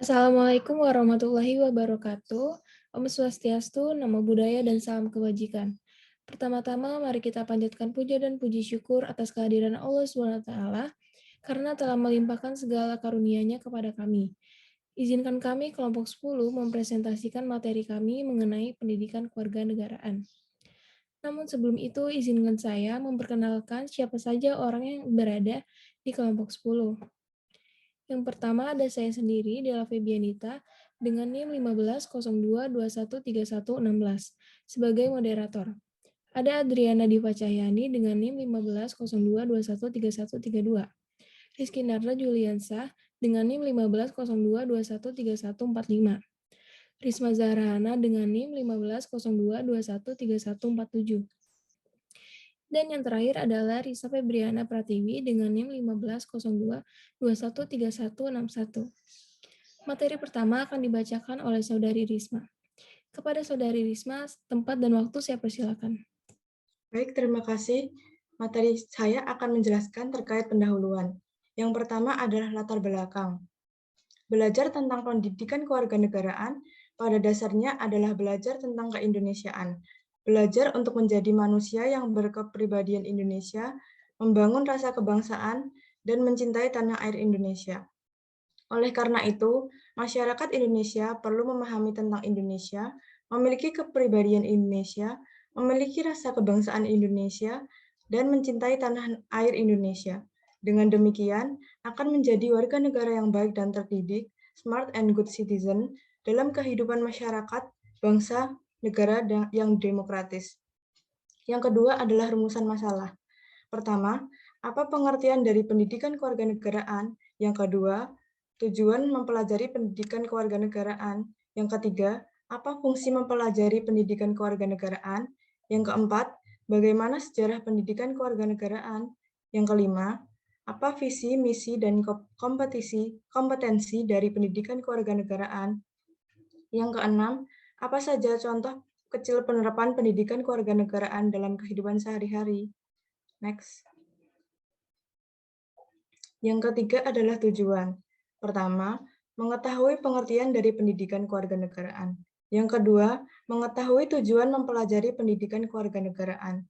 Assalamualaikum warahmatullahi wabarakatuh. Om Swastiastu, Namo Buddhaya, dan salam kebajikan. Pertama-tama, mari kita panjatkan puja dan puji syukur atas kehadiran Allah SWT karena telah melimpahkan segala karunia-Nya kepada kami. Izinkan kami kelompok 10 mempresentasikan materi kami mengenai pendidikan kewarganegaraan. Namun sebelum itu, izinkan saya memperkenalkan siapa saja orang yang berada di kelompok 10. Yang pertama ada saya sendiri, Della Febianita, dengan NIM 1502213116 sebagai moderator. Ada Adriana Diva Cahyani dengan NIM 1502213132. Rizky Narda Juliansa dengan NIM 1502213145. Risma Zahrana dengan NIM 1502213147. Dan yang terakhir adalah Risa Febriana Pratiwi dengan NIM 1502213161. Materi pertama akan dibacakan oleh Saudari Risma. Kepada Saudari Risma, tempat dan waktu saya persilakan. Baik, terima kasih. Materi saya akan menjelaskan terkait pendahuluan. Yang pertama adalah latar belakang. Belajar tentang pendidikan kewarganegaraan pada dasarnya adalah belajar tentang keindonesiaan. Belajar untuk menjadi manusia yang berkepribadian Indonesia, membangun rasa kebangsaan, dan mencintai tanah air Indonesia. Oleh karena itu, masyarakat Indonesia perlu memahami tentang Indonesia, memiliki kepribadian Indonesia, memiliki rasa kebangsaan Indonesia, dan mencintai tanah air Indonesia. Dengan demikian, akan menjadi warga negara yang baik dan terdidik, smart and good citizen, dalam kehidupan masyarakat, bangsa, negara yang demokratis. Yang kedua adalah rumusan masalah. Pertama, apa pengertian dari pendidikan kewarganegaraan? Yang kedua, tujuan mempelajari pendidikan kewarganegaraan. Yang ketiga, apa fungsi mempelajari pendidikan kewarganegaraan? Yang keempat, bagaimana sejarah pendidikan kewarganegaraan? Yang kelima, apa visi, misi, dan kompetensi dari pendidikan kewarganegaraan? Yang keenam, apa saja contoh kecil penerapan pendidikan kewarganegaraan dalam kehidupan sehari-hari? Next. Yang ketiga adalah tujuan. Pertama, mengetahui pengertian dari pendidikan kewarganegaraan. Yang kedua, mengetahui tujuan mempelajari pendidikan kewarganegaraan.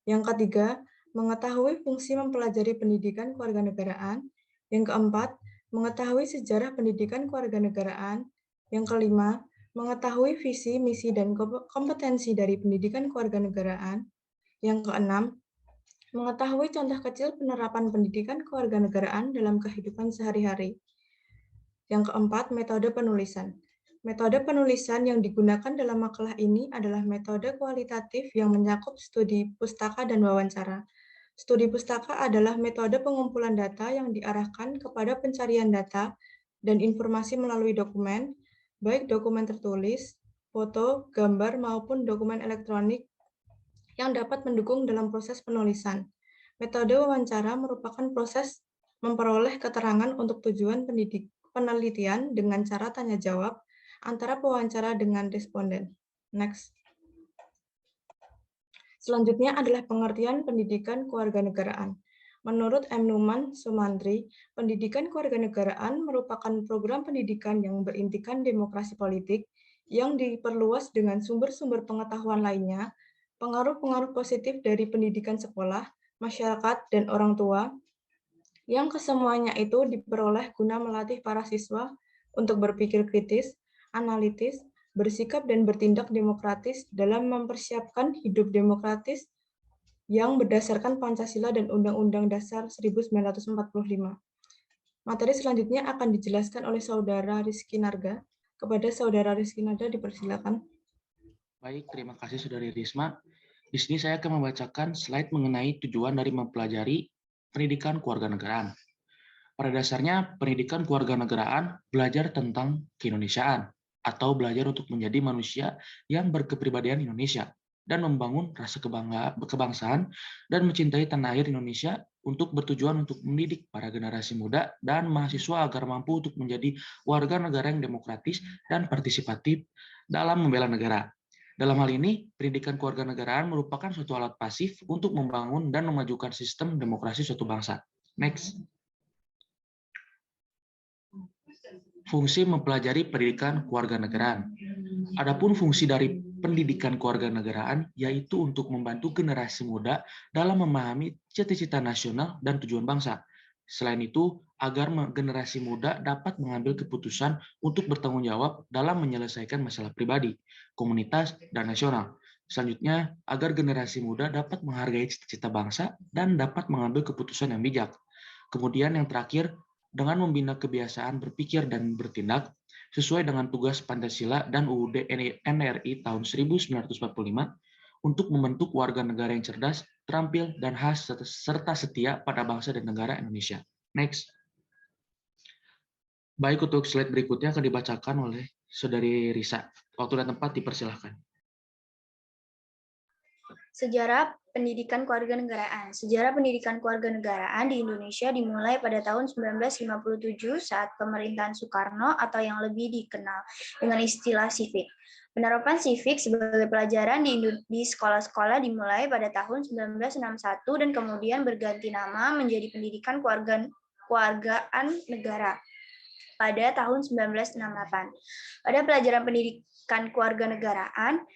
Yang ketiga, mengetahui fungsi mempelajari pendidikan kewarganegaraan. Yang keempat, mengetahui sejarah pendidikan kewarganegaraan. Yang kelima, mengetahui visi, misi, dan kompetensi dari pendidikan kewarganegaraan. Yang keenam, mengetahui contoh kecil penerapan pendidikan kewarganegaraan dalam kehidupan sehari-hari. Yang keempat, metode penulisan. Metode penulisan yang digunakan dalam makalah ini adalah metode kualitatif yang mencakup studi pustaka dan wawancara. Studi pustaka adalah metode pengumpulan data yang diarahkan kepada pencarian data dan informasi melalui dokumen, baik dokumen tertulis, foto, gambar, maupun dokumen elektronik yang dapat mendukung dalam proses penulisan. Metode wawancara merupakan proses memperoleh keterangan untuk tujuan penelitian dengan cara tanya jawab antara pewawancara dengan responden. Next. Selanjutnya adalah pengertian pendidikan kewarganegaraan. Menurut M. Numan Sumantri, pendidikan kewarganegaraan merupakan program pendidikan yang berintikan demokrasi politik yang diperluas dengan sumber-sumber pengetahuan lainnya, pengaruh-pengaruh positif dari pendidikan sekolah, masyarakat, dan orang tua, yang kesemuanya itu diperoleh guna melatih para siswa untuk berpikir kritis, analitis, bersikap dan bertindak demokratis dalam mempersiapkan hidup demokratis yang berdasarkan Pancasila dan Undang-Undang Dasar 1945. Materi selanjutnya akan dijelaskan oleh Saudara Rizky Narga. Kepada Saudara Rizky Narga dipersilakan. Baik, terima kasih Saudari Risma. Di sini saya akan membacakan slide mengenai tujuan dari mempelajari pendidikan kewarganegaraan. Pada dasarnya, pendidikan kewarganegaraan belajar tentang keindonesiaan atau belajar untuk menjadi manusia yang berkepribadian Indonesia dan membangun rasa kebangsaan dan mencintai tanah air Indonesia untuk bertujuan untuk mendidik para generasi muda dan mahasiswa agar mampu untuk menjadi warga negara yang demokratis dan partisipatif dalam membela negara. Dalam hal ini, pendidikan kewarganegaraan merupakan suatu alat pasif untuk membangun dan memajukan sistem demokrasi suatu bangsa. Next. fungsi mempelajari pendidikan kewarganegaraan. Adapun fungsi dari pendidikan kewarganegaraan yaitu untuk membantu generasi muda dalam memahami cita-cita nasional dan tujuan bangsa. Selain itu, agar generasi muda dapat mengambil keputusan untuk bertanggung jawab dalam menyelesaikan masalah pribadi, komunitas, dan nasional. Selanjutnya, agar generasi muda dapat menghargai cita-cita bangsa dan dapat mengambil keputusan yang bijak. Kemudian yang terakhir, dengan membina kebiasaan berpikir dan bertindak sesuai dengan tugas Pancasila dan UUD NRI tahun 1945 untuk membentuk warga negara yang cerdas, terampil, dan khas serta setia pada bangsa dan negara Indonesia. Next. Baik, untuk slide berikutnya akan dibacakan oleh Saudari Risa. Waktu dan tempat dipersilahkan. Sejarah pendidikan kewarganegaraan. Sejarah pendidikan kewarganegaraan di Indonesia dimulai pada tahun 1957 saat pemerintahan Soekarno atau yang lebih dikenal dengan istilah Sivik. Penerapan Sivik sebagai pelajaran di sekolah-sekolah dimulai pada tahun 1961 dan kemudian berganti nama menjadi Pendidikan Kewargaan Negara pada tahun 1968. Pada pelajaran pendidikan kewarganegaraan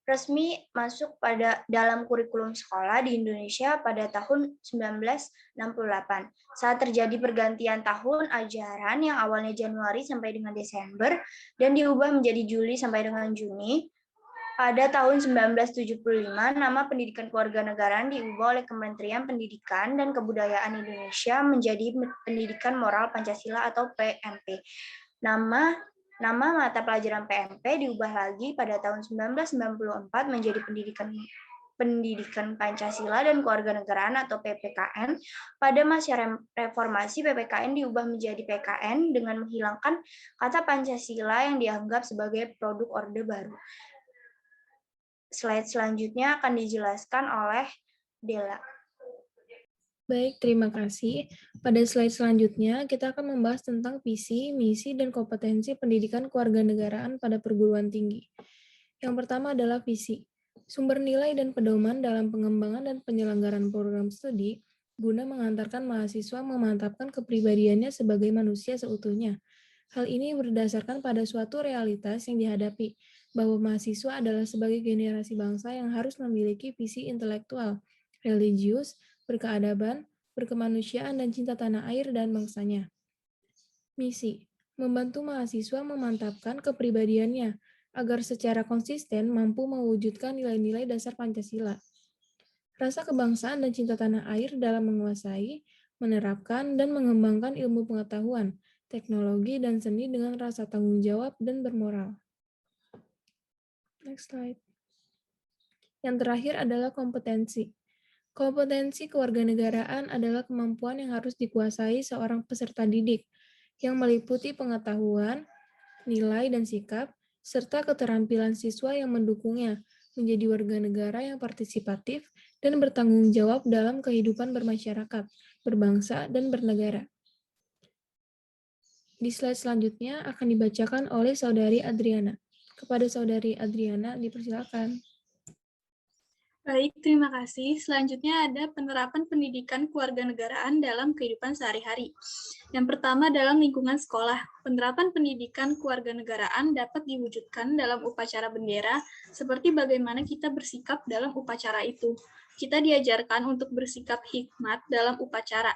resmi masuk dalam kurikulum sekolah di Indonesia pada tahun 1968. Saat terjadi pergantian tahun ajaran yang awalnya Januari sampai dengan Desember dan diubah menjadi Juli sampai dengan Juni, pada tahun 1975 nama Pendidikan Kewarganegaraan diubah oleh Kementerian Pendidikan dan Kebudayaan Indonesia menjadi Pendidikan Moral Pancasila atau PMP. Nama mata pelajaran PMP diubah lagi pada tahun 1994 menjadi Pendidikan Pancasila dan Kewarganegaraan atau PPKN. Pada masa reformasi, PPKN diubah menjadi PKN dengan menghilangkan kata Pancasila yang dianggap sebagai produk Orde Baru. Slide selanjutnya akan dijelaskan oleh Della. Baik, terima kasih. Pada slide selanjutnya, kita akan membahas tentang visi, misi, dan kompetensi pendidikan kewarganegaraan pada perguruan tinggi. Yang pertama adalah visi. Sumber nilai dan pedoman dalam pengembangan dan penyelenggaraan program studi guna mengantarkan mahasiswa memantapkan kepribadiannya sebagai manusia seutuhnya. Hal ini berdasarkan pada suatu realitas yang dihadapi, bahwa mahasiswa adalah sebagai generasi bangsa yang harus memiliki visi intelektual, religius, berkeadaban, berkemanusiaan, dan cinta tanah air dan bangsanya. Misi, membantu mahasiswa memantapkan kepribadiannya agar secara konsisten mampu mewujudkan nilai-nilai dasar Pancasila. Rasa kebangsaan dan cinta tanah air dalam menguasai, menerapkan, dan mengembangkan ilmu pengetahuan, teknologi, dan seni dengan rasa tanggung jawab dan bermoral. Next slide. Yang terakhir adalah kompetensi. Kompetensi kewarganegaraan adalah kemampuan yang harus dikuasai seorang peserta didik, yang meliputi pengetahuan, nilai dan sikap, serta keterampilan siswa yang mendukungnya menjadi warga negara yang partisipatif dan bertanggung jawab dalam kehidupan bermasyarakat, berbangsa, dan bernegara. Di slide selanjutnya akan dibacakan oleh Saudari Adriana. Kepada Saudari Adriana, dipersilakan. Baik, terima kasih. Selanjutnya ada penerapan pendidikan kewarganegaraan dalam kehidupan sehari-hari. Yang pertama dalam lingkungan sekolah. Penerapan pendidikan kewarganegaraan dapat diwujudkan dalam upacara bendera, seperti bagaimana kita bersikap dalam upacara itu. Kita diajarkan untuk bersikap hikmat dalam upacara.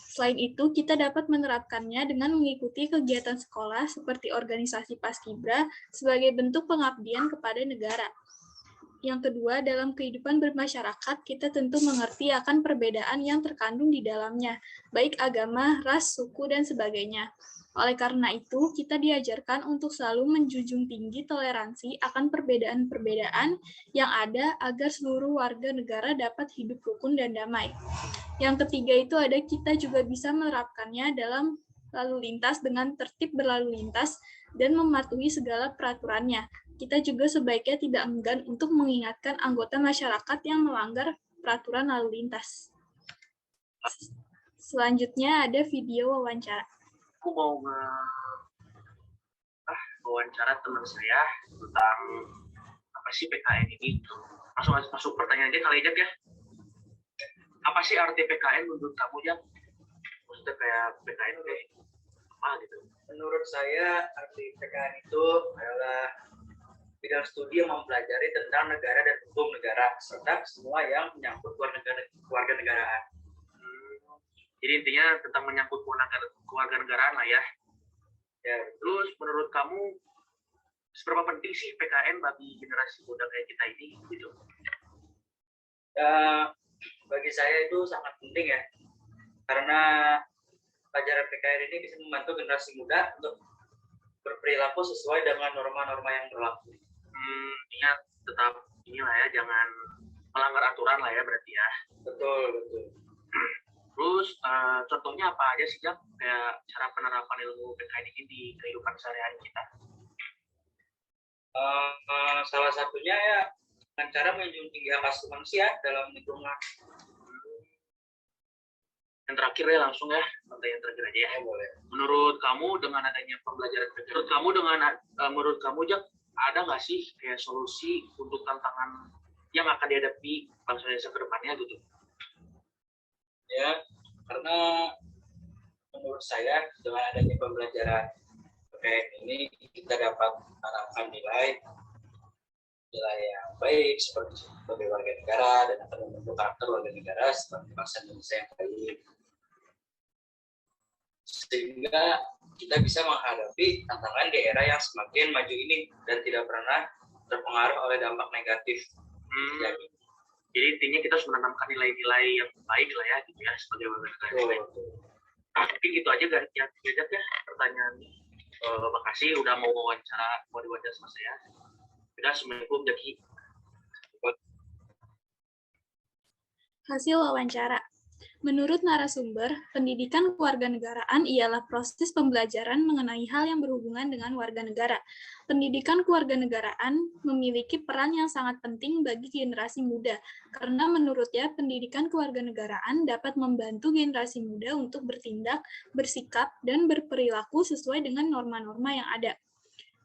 Selain itu, kita dapat menerapkannya dengan mengikuti kegiatan sekolah seperti organisasi Paskibra sebagai bentuk pengabdian kepada negara. Yang kedua, dalam kehidupan bermasyarakat, kita tentu mengerti akan perbedaan yang terkandung di dalamnya, baik agama, ras, suku, dan sebagainya. Oleh karena itu, kita diajarkan untuk selalu menjunjung tinggi toleransi akan perbedaan-perbedaan yang ada agar seluruh warga negara dapat hidup rukun dan damai. Yang ketiga itu ada kita juga bisa menerapkannya dalam lalu lintas dengan tertib berlalu lintas dan mematuhi segala peraturannya. Kita juga sebaiknya tidak enggan untuk mengingatkan anggota masyarakat yang melanggar peraturan lalu lintas. Selanjutnya ada video wawancara. Aku mau wawancara teman saya tentang apa sih PKN ini. Masuk pertanyaan aja kali ya. Apa sih arti PKN menurut kamu ya? Maksudnya kayak PKN kayak apa gitu? Menurut saya, arti PKN itu adalah bidang studi yang mempelajari tentang negara dan hukum negara, serta semua yang menyangkut keluarga negaraan. Jadi intinya tentang menyangkut keluarga negaraan lah ya. Ya, Terus menurut kamu seberapa penting sih PKN bagi generasi muda kayak kita ini gitu? bagi saya itu sangat penting ya, karena pelajaran PKN ini bisa membantu generasi muda untuk berperilaku sesuai dengan norma-norma yang berlaku. Ingat tetap inilah ya, jangan melanggar aturan lah ya berarti ya. Betul, betul. Terus contohnya apa aja sih, Jak? Kayak cara penerapan ilmu PKN ini di kehidupan sehari-hari kita? Salah satunya ya dengan cara menjunjung tinggi hak asasi manusia dalam lingkungan. Yang terakhir ya langsung ya, yang terakhir aja ya. Boleh. Menurut kamu dengan adanya pembelajaran PKN, menurut kamu Jak, ada nggak sih kayak solusi untuk tantangan yang akan dihadapi bangsa Indonesia ke depannya gitu? Ya, karena menurut saya dengan adanya pembelajaran PKN ini kita dapat menanamkan nilai yang baik sebagai warga negara dan akan membentuk karakter warga negara sebagai bangsa Indonesia yang baik, sehingga kita bisa menghadapi tantangan di era yang semakin maju ini dan tidak pernah terpengaruh oleh dampak negatif. Jadi intinya kita harus menanamkan nilai-nilai yang baik lah ya gitu ya sebagai warga negara. Mungkin gitu aja ya pertanyaannya. Makasih udah mau diwawancara sama saya. Udah, Assalamualaikum Jaki. Hasil wawancara. Menurut narasumber, pendidikan kewarganegaraan ialah proses pembelajaran mengenai hal yang berhubungan dengan warga negara. Pendidikan kewarganegaraan memiliki peran yang sangat penting bagi generasi muda, karena menurutnya pendidikan kewarganegaraan dapat membantu generasi muda untuk bertindak, bersikap, dan berperilaku sesuai dengan norma-norma yang ada.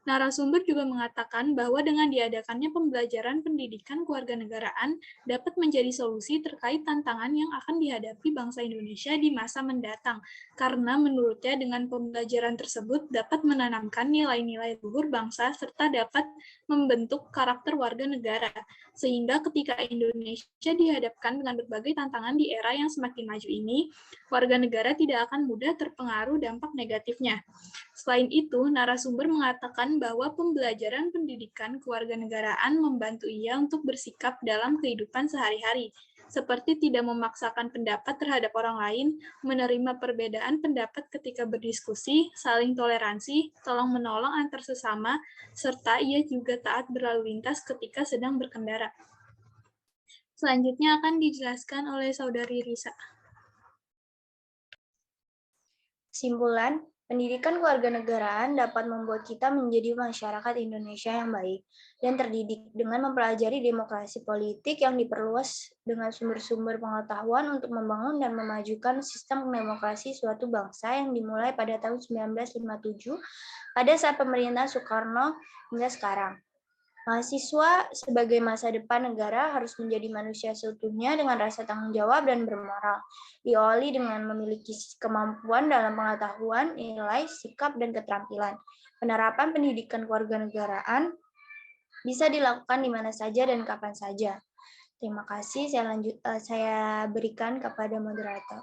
Narasumber juga mengatakan bahwa dengan diadakannya pembelajaran pendidikan kewarganegaraan dapat menjadi solusi terkait tantangan yang akan dihadapi bangsa Indonesia di masa mendatang, karena menurutnya dengan pembelajaran tersebut dapat menanamkan nilai-nilai luhur bangsa serta dapat membentuk karakter warga negara, sehingga ketika Indonesia dihadapkan dengan berbagai tantangan di era yang semakin maju ini, warga negara tidak akan mudah terpengaruh dampak negatifnya. Selain itu, narasumber mengatakan bahwa pembelajaran pendidikan kewarganegaraan membantu ia untuk bersikap dalam kehidupan sehari-hari, seperti tidak memaksakan pendapat terhadap orang lain, menerima perbedaan pendapat ketika berdiskusi, saling toleransi, tolong-menolong antar sesama, serta ia juga taat berlalu lintas ketika sedang berkendara. Selanjutnya akan dijelaskan oleh Saudari Risa. Kesimpulan, pendidikan kewarganegaraan dapat membuat kita menjadi masyarakat Indonesia yang baik dan terdidik dengan mempelajari demokrasi politik yang diperluas dengan sumber-sumber pengetahuan untuk membangun dan memajukan sistem demokrasi suatu bangsa yang dimulai pada tahun 1957 pada saat pemerintahan Soekarno hingga sekarang. Mahasiswa sebagai masa depan negara harus menjadi manusia seutuhnya dengan rasa tanggung jawab dan bermoral, diawali dengan memiliki kemampuan dalam pengetahuan, nilai, sikap, dan keterampilan. Penerapan pendidikan kewarganegaraan bisa dilakukan di mana saja dan kapan saja. Terima kasih, saya berikan kepada moderator.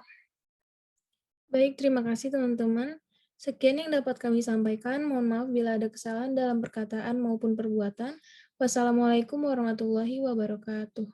Baik, terima kasih teman-teman. Sekian yang dapat kami sampaikan. Mohon maaf bila ada kesalahan dalam perkataan maupun perbuatan. Wassalamualaikum warahmatullahi wabarakatuh.